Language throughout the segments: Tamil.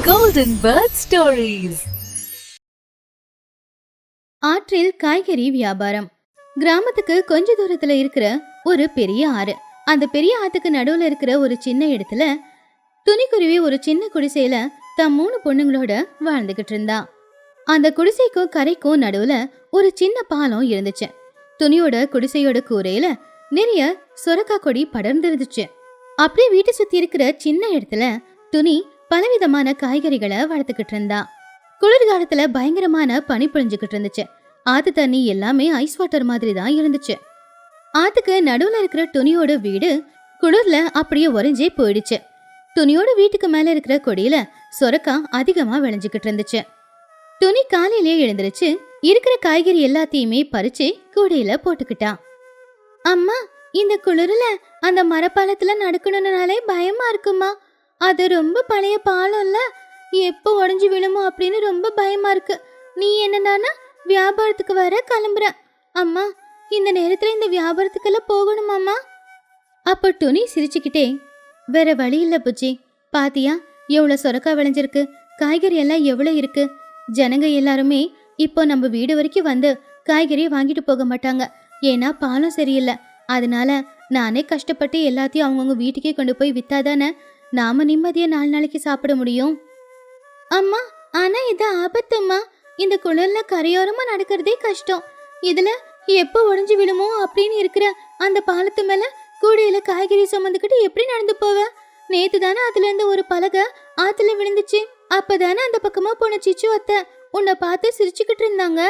Golden Bird Stories. ஆற்றில் காய்கறி வியாபாரம். கிராமத்துக்கு கொஞ்ச தூரத்துல இருக்கிற ஒரு பெரிய ஆறு. அந்த பெரிய ஆத்துக்கு நடுவுல இருக்கிற ஒரு சின்ன இடத்துல துணிக்குருவி ஒரு சின்ன குடிசையில தம் 3 பொண்ணுங்களோட வாழ்ந்துகிட்டு இருந்தா. அந்த குடிசைக்கும் கரைக்கும் நடுவுல ஒரு சின்ன பாலம் இருந்துச்சு. துணியோட குடிசையோட கூரையில நிறைய சொரக்கா கொடி படர்ந்து இருந்துச்சு. அப்படியே வீட்டை சுத்தி இருக்கிற சின்ன இடத்துல துணி பலவிதமான காய்கறிகளை வளர்த்துக்கிட்டு இருந்தா. குளிர்காலத்துல பயங்கரமான பனி பொழிஞ்சுக்கிட்டு இருந்துச்சு. ஆத்து தண்ணி எல்லாமே ஐஸ் வாட்டர் மாதிரி தான் இருந்துச்சு. ஆத்துக்கு நடுவுல இருக்கிற துணியோட வீடு குளிர்ல அப்படியே உறைஞ்சே போயிடுச்சு. துணியோட வீட்டுக்கு மேல இருக்கிற கொடியில சொரக்கா அதிகமா விளைஞ்சுக்கிட்டு இருந்துச்சு. துணி காலையிலே எழுந்திருச்சு இருக்கிற காய்கறி எல்லாத்தையுமே பறிச்சு கூடையில போட்டுக்கிட்டா. அம்மா, இந்த குளிர்ல அந்த மரப்பாலத்துல நடக்கணும்னாலே பயமா இருக்குமா. அது ரொம்ப பழைய பாலம்ல, எப்போ உடஞ்சு விழுமோ அப்படின்னு ரொம்ப பயமா இருக்கு. நீ என்னன்னா வியாபாரத்துக்கு வர கிளம்புற. அம்மா, இந்த நேரத்துல இந்த வியாபாரத்துக்கெல்லாம் போகணுமாம்மா? அப்ப துணி சிரிச்சுக்கிட்டே, வேற வழி இல்ல புச்சி. பாத்தியா எவ்வளவு சொரக்கா விளைஞ்சிருக்கு, காய்கறி எல்லாம் எவ்வளவு இருக்கு. ஜனங்க எல்லாருமே இப்போ நம்ம வீடு வரைக்கும் வந்து காய்கறியை வாங்கிட்டு போக மாட்டாங்க. ஏன்னா பாலம் சரியில்லை. அதனால நானே கஷ்டப்பட்டு எல்லாத்தையும் அவங்கவுங்க வீட்டுக்கே கொண்டு போய் வித்தாதானே நாம நிம்மதியா 4 நாளைக்கு சாப்பிட முடியும். அம்மா, ஆனா இது ஆபத்தும்மா. இந்த குளிர்ல கரையோரமா நடக்கிறதே கஷ்டம். இதுல எப்போ உடைஞ்சு விழுமோ அப்படின்னு இருக்கிற அந்த பாலத்து மேல கூடையில காய்கறி சுமந்துக்கிட்டு எப்படி நடந்து போவ? நேத்து தானே அதுல இருந்து ஒரு பலகை ஆத்துல விழுந்துச்சு. அப்பதானே அந்த பக்கமா போன சிச்சு அத்தை உன்னை பார்த்து சிரிச்சுக்கிட்டு இருந்தாங்க.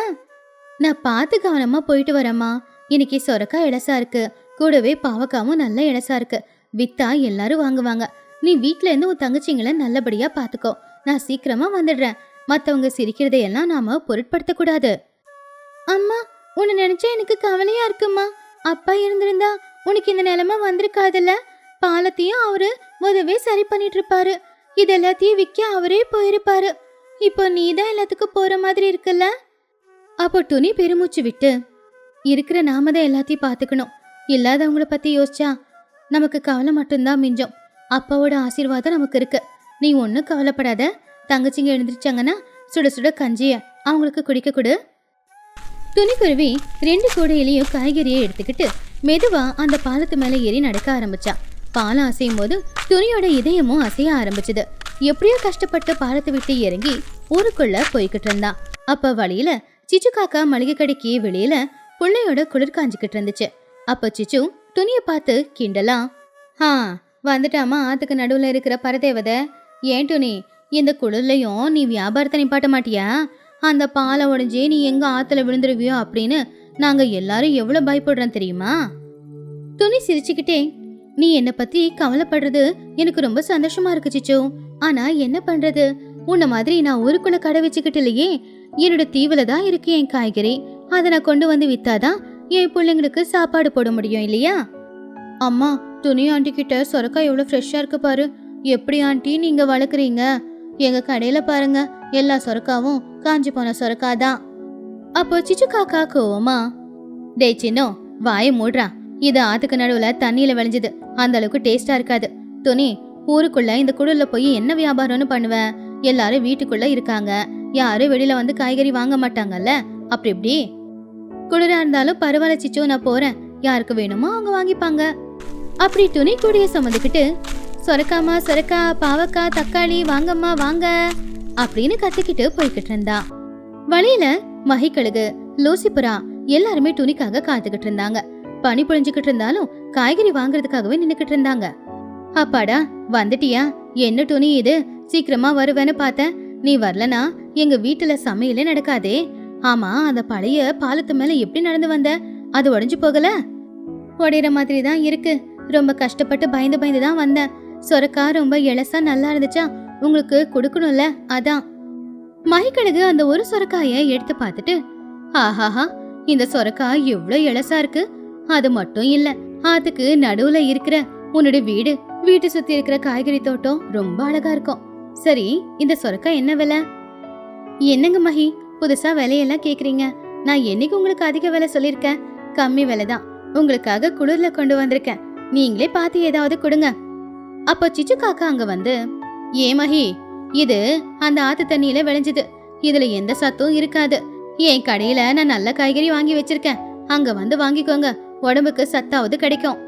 நான் பார்த்து கவனமா போயிட்டு வரேம்மா. இன்னைக்கு சொரக்கா இலசா இருக்கு, கூடவே பாவக்காவும் நல்ல இலசா இருக்கு. வித்தா எல்லாரும் வாங்குவாங்க. நீ வீட்ல இருந்து உன் தங்கச்சிங்களை நல்லபடியா பாத்துக்கோ. நான் சீக்கிரமா வந்துடுறேன். மத்தவங்க சிரிக்கிறதையெல்லாம் நாம பொருட்படுத்த கூடாது. அம்மா, உன்னை நினைச்சா எனக்கு கவலையா இருக்குமா. அப்பா இருந்திருந்தா உனக்கு இந்த நிலைமை வந்திருக்காதுல்ல. பாலத்தையும் அவரு முதவே சரி பண்ணிட்டு இருப்பாரு. இது எல்லாத்தையும் விற்க அவரே போயிருப்பாரு. இப்போ நீதான் எல்லாத்துக்கும் போற மாதிரி இருக்குல்ல. அப்போ துணி பெருமூச்சு விட்டு, இருக்கிற நாம தான் எல்லாத்தையும் பார்த்துக்கணும். இல்லாதவங்கள பத்தி யோசிச்சா நமக்கு கவலை மட்டும்தான் மிஞ்சம். அப்பாவோட ஆசீர்வாதம் நமக்கு இருக்கு. நீ ஒன்னும் கவலைப்படாத. தங்கச்சிங்க எழுந்திரிச்சாங்கன்னா சுட சுட கஞ்சிய அவங்களுக்கு குடிக்க கொடு. துணிக்குருவி 2 கூடையிலையும் காய்கறியை எடுத்துக்கிட்டு மெதுவா அந்த பாலத்து மேல ஏறி நடக்க ஆரம்பிச்சா. பாலம் அசையும் போது துணியோட இதயமும் அசைய ஆரம்பிச்சது. எப்படியோ கஷ்டப்பட்டு பாலத்தை விட்டு இறங்கி ஊருக்குள்ள போய்கிட்டு இருந்தா. அப்ப வழியில சிச்சு காக்கா மளிகை கடைக்கு வெளியில புள்ளையோட குளிர் காஞ்சிக்கிட்டு இருந்துச்சு. அப்ப சிச்சு துணிய பார்த்து கிண்டலாம், வந்துட்டாமா ஆத்துக்கு நடுவுல இருக்கிற பரதேவதை. ஏன் துணி, இந்த குளிர்லையும் நீ வியாபாரத்தை நிப்பாட்ட மாட்டியா? அந்த பாலை உடைஞ்சே நீ எங்க ஆத்துல விழுந்துருவியோ அப்படின்னு நாங்க எல்லாரும் எவ்வளவு பயப்படுறோம் தெரியுமா? துணி சிரிச்சுக்கிட்டே, நீ என்னை பத்தி கவலைப்படுறது எனக்கு ரொம்ப சந்தோஷமா இருக்கு சிச்சு. ஆனா என்ன பண்றது, உன்ன மாதிரி நான் ஊருக்குள்ள கடை வச்சுக்கிட்டு இல்லையே. என்னோட தீவுல தான் இருக்கு என் காய்கறி. அதை நான் கொண்டு வந்து வித்தாதான் என் பிள்ளைங்களுக்கு சாப்பாடு போட முடியும் இல்லையா? அம்மா, துணி ஆண்டி கிட்ட சொரக்கா எவ்வளவு ஃப்ரெஷ்ஷா இருக்கு பாரு. எப்படி ஆண்டி நீங்க வளர்க்குறீங்க? எங்க கடையில பாருங்க, எல்லா சொரக்காவும் காஞ்சி போன சொரக்கா தான். அப்போ சிச்சு காக்கா கோவமா, டே சின்னோ, வாய மூடுறா. இது ஆத்துக்கு நடுவுல தண்ணியில விளைஞ்சது, அந்த அளவுக்கு டேஸ்டா இருக்காது. துணி, ஊருக்குள்ள இந்த குளிர்ல போய் என்ன வியாபாரம்னு பண்ணுவேன்? எல்லாரும் வீட்டுக்குள்ள இருக்காங்க, யாரும் வெளியில வந்து காய்கறி வாங்க மாட்டாங்கல்ல. அப்படி இப்படி குளிரா இருந்தாலும் பரவாயில்ல சிச்சு, நான் போறேன். யாருக்கு வேணுமோ அவங்க வாங்கிப்பாங்க. அப்படி துணி கூடைய சுமந்துக்கிட்டு, சொரக்காமா சொரக்கா, பாவக்கா, தக்காளி வாங்கம்மா வாங்க அப்படின்னு கத்திக்கிட்டு போய்கிட்டு இருந்தா. வழியில மகிக்கழுகு, லூசிபுரா எல்லாருமே துணிக்காக காத்துக்கிட்டு இருந்தாங்க. பனி பொழிஞ்சுக்கிட்டு இருந்தாலும் காய்கறி வாங்குறதுக்காகவே நின்னுக்கிட்டு இருந்தாங்க. அப்பாடா, வந்துட்டியா? என்ன துணி இது, சீக்கிரமா வருவேன்னு பார்த்தேன். நீ வரலனா எங்க வீட்டுல சமையலே நடக்காதே. ஆமா, அந்த பழைய பாலத்து மேல எப்படி நடந்து வந்த? அது உடைஞ்சு போகல? உடையிற மாதிரி தான் இருக்கு. ரொம்ப கஷ்டப்பட்டு பயந்து பயந்து தான் வந்தேன். சொரக்கா ரொம்ப இலசா நல்லா இருந்துச்சா, உங்களுக்கு கொடுக்கணும்ல, அதான். மகிக்கழுகு அந்த ஒரு சொரக்காய எடுத்து பார்த்துட்டு, ஆஹாஹா, இந்த சொரக்கா எவ்வளவு இலசா இருக்கு. அது மட்டும் இல்ல, ஆத்துக்கு நடுவுல இருக்கிற உன்னோட வீட்டு சுத்தி இருக்கிற காய்கறி தோட்டம் ரொம்ப அழகா இருக்கும். சரி, இந்த சொரக்கா என்ன விலை? என்னங்க மகி, புதுசா விலையெல்லாம் கேக்குறீங்க? நான் என்னைக்கு உங்களுக்கு அதிக விலை சொல்லிருக்கேன்? கம்மி விலை தான். உங்களுக்காக குளிர்ல கொண்டு வந்திருக்கேன். நீங்களே பார்த்து ஏதாவது கொடுங்க. அப்போ சிச்சு காக்கா அங்க வந்து, ஏ மகி, இது அந்த ஆத்து தண்ணியில விளைஞ்சது. இதுல எந்த சத்தும் இருக்காது. என் கடையில நான் நல்ல காய்கறி வாங்கி வச்சிருக்கேன். அங்க வந்து வாங்கிக்கோங்க, உடம்புக்கு சத்தாவது கிடைக்கும்.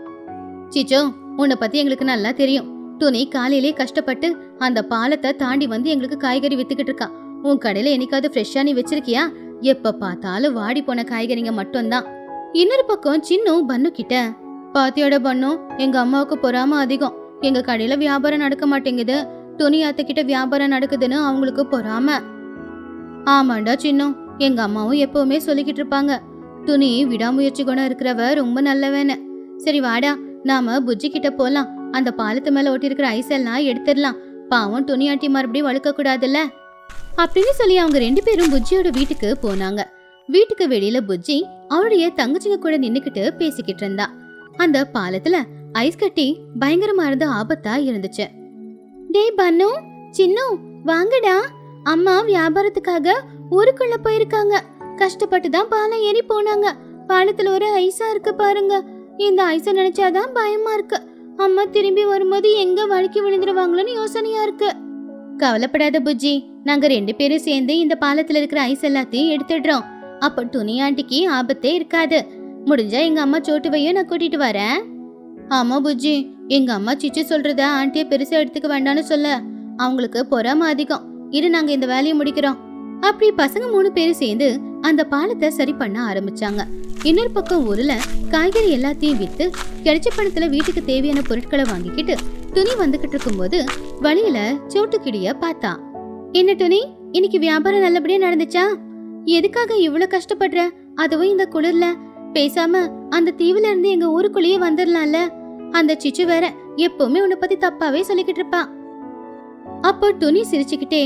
சிச்சோ, உன்னை பத்தி எங்களுக்கு நல்லா தெரியும். துணி காலையிலே கஷ்டப்பட்டு அந்த பாலத்தை தாண்டி வந்து எங்களுக்கு காய்கறி வித்துக்கிட்டு இருக்கான். உன் கடையில என்னைக்காவது ஃப்ரெஷ்ஷா நீ வச்சிருக்கியா? எப்ப பார்த்தாலும் வாடி போன காய்கறிங்க மட்டும்தான். இன்னொரு பக்கம் சின்னு பன்னு கிட்ட, பாத்தியோட பன்னு, எங்க அம்மாவுக்கு பொறாம அதிகம். எங்க கடையில வியாபாரம் நடக்க மாட்டேங்குது, துணி அத்தைக்கிட்ட வியாபாரம் நடக்குதுன்னு அவங்களுக்கு பொறாம. ஆமாண்டா சின்னு, எங்க அம்மாவும் எப்பவுமே சொல்லிக்கிட்டு இருப்பாங்க, துணி விடாமுயற்சி குணம் இருக்கிறவ ரொம்ப நல்லவன்னு. சரி வாடா, நாம புஜ்ஜி கிட்ட போலாம். அந்த பாலத்து மேல ஒட்டி இருக்கிற ஐஸ் எல்லாம் எடுத்துடலாம். பாவம் துணி ஆட்டி மறுபடியும் வழுக்க கூடாதுல்ல அப்படின்னு சொல்லி அவங்க 2 பேரும் புஜ்ஜியோட வீட்டுக்கு போனாங்க. வீட்டுக்கு வெளியில புஜ்ஜி அவளுடைய தங்கச்சிங்க கூட நின்னுக்கிட்டு பேசிக்கிட்டு இருந்தா. அந்த பாலத்துல ஐஸ் கட்டி பயங்கரமா இருந்த ஆபத்தா இருந்துச்சு. டேய் பன்னு, சின்னு, வாங்கடா. அம்மா வியாபாரத்துக்காக ஊருக்குள்ள போயிருக்காங்க. கஷ்டப்பட்டு தான் பாலம் ஏறி போனாங்க. பாலத்துல ஒரு ஐஸா இருக்கு பாருங்க. இந்த ஐஸ நினைச்சாதான் பயமா இருக்கு. அம்மா திரும்பி வரும்போது எங்க வழுக்கி விழுந்துருவாங்களோன்னு யோசனையா இருக்கு. கவலைப்படாத புஜ்ஜி, நாங்க 2 பேரும் சேர்ந்து இந்த பாலத்துல இருக்கிற ஐஸ் எல்லாத்தையும் எடுத்துடுறோம். அப்ப துணி ஆண்டிக்கு ஆபத்தே இருக்காது. முடிஞ்சா எங்க அம்மா சோட்டுவையும் நான் கூட்டிட்டு வரேன். ஆமா புஜ்ஜி, எங்க அம்மா சிச்சு சொல்றத ஆண்டிய பெருசா எடுத்துக்க வேண்டாம்னு சொல்ல. அவங்களுக்கு பொறாம அதிகம். இரு, நாங்க இந்த வேலையை முடிக்கிறோம். அப்படி பசங்க 3 பேரும் சேர்ந்து அந்த பாலத்தை சரி பண்ண ஆரம்பிச்சாங்க. இன்னொரு பக்கம் ஊர்ல காய்கறி எல்லாத்தையும் வித்து கிடைச்ச பணத்துல வீட்டுக்கு தேவையான பொருட்களை வாங்கிக்கிட்டு துணி வந்துகிட்டு இருக்கும்போது வழியில சோட்டுக்கிடிய பார்த்தா. என்ன துணி, இன்னைக்கு வியாபாரம் நல்லபடியா நடந்துச்சா? எதுக்காக இவ்வளவு கஷ்டப்படுற? அதுவும் இந்த குளிர்ல. பேசாம அந்த தீவுல இருந்து எங்க ஊருக்குள்ளேயே வந்துடலாம்ல. அந்த சிச்சு வேற எப்பவுமே உன்னை பத்தி தப்பாவே சொல்லிக்கிட்டு இருப்பா. அப்போ துணி சிரிச்சுக்கிட்டே,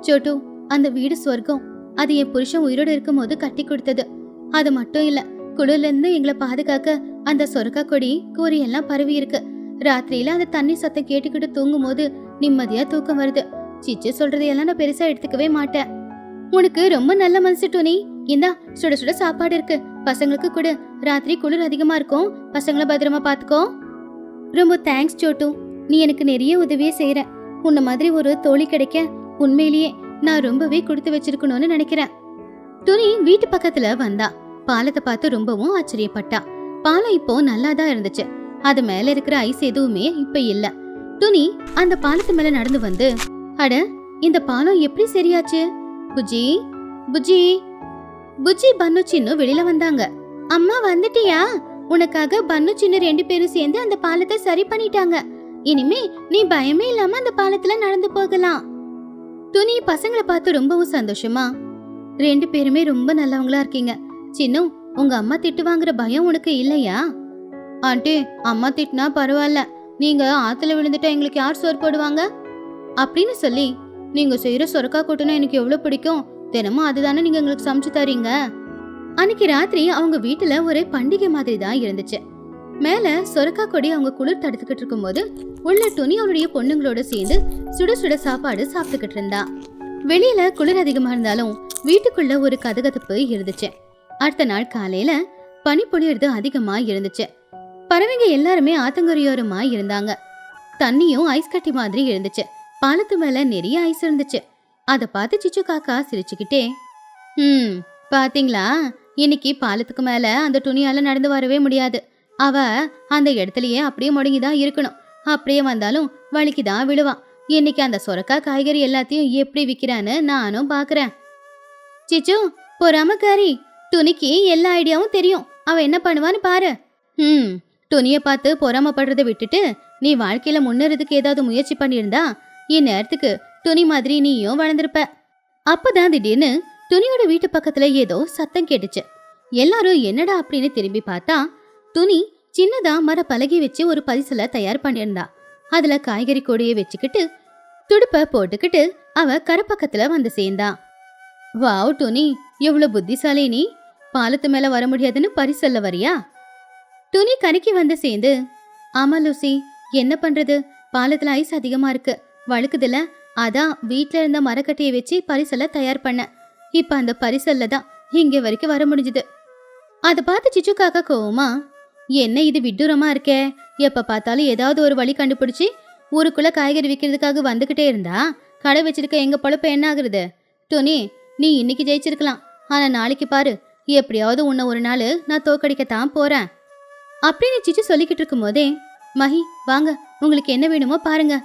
சோட்டு, அந்த வீடு சொர்க்கம். அது என் புருஷன் உயிரோடு இருக்கும் போது கட்டி கொடுத்தது. அது மட்டும் இல்ல, குளிர்ல இருந்து எங்களை பாதுகாக்க அந்த சொர்க்கா கொடி கூறி எல்லாம் பரவி இருக்கு. ராத்திரியில அந்த தண்ணி சத்தம் கேட்டுக்கிட்டு தூங்கும் போது நிம்மதியா தூக்கம் வருது. சிச்சு சொல்றதையெல்லாம் நான் பெருசா எடுத்துக்கவே மாட்டேன். உனக்கு ரொம்ப நல்ல மனசு துணி. இந்தா, சுட சுட சாப்பாடு இருக்கு, பசங்களுக்கு கொடு. ராத்திரி குளிர் அதிகமா இருக்கும், பசங்களை பத்திரமா பாத்துக்கோ. ரொம்ப தேங்க்ஸ் சோட்டு, நீ எனக்கு நிறைய உதவியே செய்யற. உன்ன மாதிரி ஒரு தோழி கிடைக்க உண்மையிலேயே நான் ரொம்பவே கொடுத்து வச்சிருக்கணும்னு நினைக்கிறேன். துணி வீட்டு பக்கத்துல வந்தா. பாலத்தை பார்த்து ரொம்பவும் ஆச்சரியப்பட்டா. பாலம் இப்போ நல்லாதான் இருந்துச்சு. அது மேல இருக்கிற ஐஸ் எதுவுமே இப்ப இல்ல. துணி அந்த பாலத்து மேல நடந்து வந்து, அட, இந்த பாலம் எப்படி சரியாச்சு? புஜ்ஜி, புஜ்ஜி, புஜ்ஜி, பன்னு, சின்னு வெளியில வந்தாங்க. அம்மா வந்துட்டியா? உனக்காக பன்னு சின்னு 2 பேரும் சேர்ந்து அந்த பாலத்தை சரி பண்ணிட்டாங்க. இனிமே நீ பயமே இல்லாம அந்த பாலத்துல நடந்து போகலாம். துணி பசங்களை பார்த்து ரொம்பவும் சந்தோஷமா, 2 பேருமே ரொம்ப நல்லவங்களா இருக்கீங்க. சின்னு, உங்க அம்மா திட்டு வாங்குற பயம் உனக்கு இல்லையா? ஆண்டி, அம்மா திட்டுனா பரவாயில்ல, நீங்க ஆத்துல விழுந்துட்டா எங்களுக்கு யார் சோறு போடுவாங்க அப்படின்னு சொல்லி, நீங்க செய்யற சொரக்கா கூட்டுனா எனக்கு எவ்வளவு பிடிக்கும். தினமும் அதுதானே நீங்க எங்களுக்கு சமைச்சு தரீங்க. அன்னைக்கு ராத்திரி அவங்க வீட்டுல ஒரு பண்டிகை மாதிரி தான் இருந்துச்சு. மேல சொரக்கா கொடி அவங்க குளிர் தடுத்துக்கிட்டு இருக்கும் போது உள்ள துணி அவளுடைய பொண்ணுங்களோட சேர்ந்து சுட சுட சாப்பாடு சாப்பிட்டுக்கிட்டு இருந்தா. வெளியில குளிர் அதிகமா இருந்தாலும் வீட்டுக்குள்ள ஒரு கதகதப்பு இருந்துச்சு. அடுத்த நாள் காலையில பனி பொழியறது அதிகமா இருந்துச்சு. பறவைங்க எல்லாருமே ஆத்தங்கரையோரமா இருந்தாங்க. தண்ணியும் ஐஸ் கட்டி மாதிரி இருந்துச்சு. பாலத்து மேல நிறைய ஐஸ் இருந்துச்சு. அத பார்த்து சிச்சு காக்கா சிரிச்சுக்கிட்டே, பாத்தீங்களா, இன்னைக்கு பாலத்துக்கு மேல அந்த துணியால நடந்து வரவே முடியாது. அவ அந்த இடத்துலயே அப்படியே முடங்கிதான் இருக்கணும். அப்படியே வந்தாலும் வலிக்குதான் விழுவான். இன்னைக்கு அந்த சொரக்கா காய்கறி எல்லாத்தையும் எப்படி விக்கிறான்னு நானும் பாக்குறேன். சிச்சு, பொறாமக்காரி, துணிக்கு எல்லா ஐடியாவும் தெரியும். அவ என்ன பண்ணுவான்னு பாரு. துணியை பார்த்து பொறாமப்படுறதை விட்டுட்டு நீ வாழ்க்கையில முன்னேறதுக்கு ஏதாவது முயற்சி பண்ணியிருந்தா இந்நேரத்துக்கு துணி மாதிரி நீயும் வளர்ந்துருப்ப. அப்பதான் திடீர்னு துணியோட வீட்டு பக்கத்துல ஏதோ சத்தம் கேட்டுச்சு. எல்லாரும் என்னடா அப்படின்னு திரும்பி பார்த்தா, துணி சின்னதா மர பலகை வச்சு ஒரு பரிசல தயார் பண்ணியிருந்தா. அதுல காய்கறி கொடியை வச்சுக்கிட்டு துடுப்ப போட்டுக்கிட்டு அவ கரப்பக்கத்துல வந்து சேர்ந்தா. வாவ் துணி, எவ்வளவு புத்திசாலி நீ. பாலத்து மேல வர முடியாதுன்னு பரிசல்ல வரியா? துணி கரைக்கு வந்து சேர்ந்து, ஆமா லூசி, என்ன பண்றது, பாலத்துல ஐஸ் அதிகமா இருக்கு, வழுக்குதுல. அதான் வீட்டுல இருந்த மரக்கட்டையை வச்சு பரிசல்ல தயார் பண்ண. இப்ப அந்த பரிசல்ல தான் இங்க வரைக்கும் வர முடிஞ்சது. அதை பார்த்து சிச்சு காக்கா கோவமா, என்ன இது விட்டூரமா இருக்கே, எப்ப பார்த்தாலும் ஏதாவது ஒரு வழி கண்டுபிடிச்சி ஊருக்குள்ள காய்கறி விற்கிறதுக்காக வந்துகிட்டே இருந்தா கடை வச்சிருக்க எங்க பொழப்ப என்ன ஆகுறது? துணி, நீ இன்னைக்கு ஜெயிச்சிருக்கலாம், ஆனா நாளைக்கு பாரு, எப்படியாவது உன்னை ஒரு நாள் நான் தோக்கடிக்கத்தான் போறேன் அப்படின்னு சிச்சு சொல்லிக்கிட்டு இருக்கும் போதே, மஹி வாங்க, உங்களுக்கு என்ன வேணுமோ பாருங்க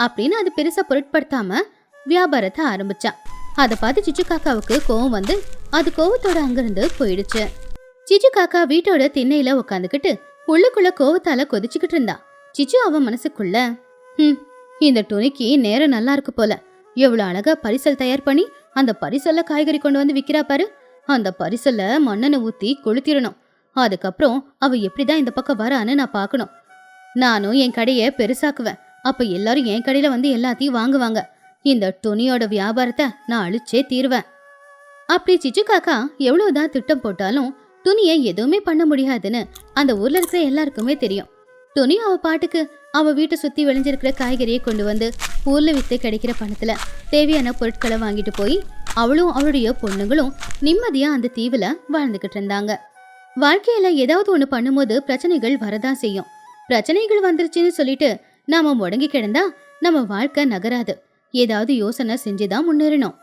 அப்படின்னு அது பெருசா பொருட்படுத்தாம வியாபாரத்தை ஆரம்பிச்சா. அதை பார்த்து சிச்சு காக்காவுக்கு கோவம் வந்து அது கோவத்தோட அங்கிருந்து போயிடுச்சு. சிச்சு காக்கா வீட்டோட திண்ணையில உட்காந்துக்கிட்டு உள்ளுக்குள்ள கோவத்தால கொதிச்சுக்கிட்டு இருந்தா. சிச்சு அவன் மனசுக்குள்ள, இந்த துணிக்கு நேரம் நல்லா இருக்கு போல, எவ்வளவு அழகா பரிசல் தயார் பண்ணி அந்த பரிசல்ல காய்கறி கொண்டு வந்து விக்கிறா பாரு. அந்த பரிசல்ல மண்ணெண்ணை ஊத்தி கொளுத்திடணும். அதுக்கப்புறம் அவ எப்படிதான் இந்த பக்கம் வரான்னு நான் பாக்கணும். நானும் என் கடையை பெருசாக்குவேன். அப்ப எல்லாரும் என் கடையில வந்து எல்லாத்தையும் வாங்குவாங்க. இந்த துணியோட வியாபாரத்தை நான் அழிச்சே தீருவேன். அப்படி சிச்சு காக்கா எவ்வளவுதான் திட்டம் போட்டாலும் துணியை எதுவுமே பண்ண முடியாதுன்னு அந்த ஊர்ல இருக்கிற எல்லாருக்குமே தெரியும். துணி அவ பாட்டுக்கு அவ வீட்டை சுத்தி விளைஞ்சிருக்கிற காய்கறியை கொண்டு வந்து ஊர்ல வித்து கிடைக்கிற பணத்துல தேவையான பொருட்களை வாங்கிட்டு போய் அவளும் அவளுடைய பொண்ணுங்களும் நிம்மதியா அந்த தீவுல வாழ்ந்துகிட்டு இருந்தாங்க. வாழ்க்கையில ஏதாவது ஒண்ணு பண்ணும்போது பிரச்சனைகள் வரதான் செய்யும். பிரச்சனைகள் வந்துருச்சுன்னு சொல்லிட்டு நாம முடங்கி கிடந்தா நம்ம வாழ்க்கை நகராது. ஏதாவது யோசனை செஞ்சுதான் முன்னேறணும்.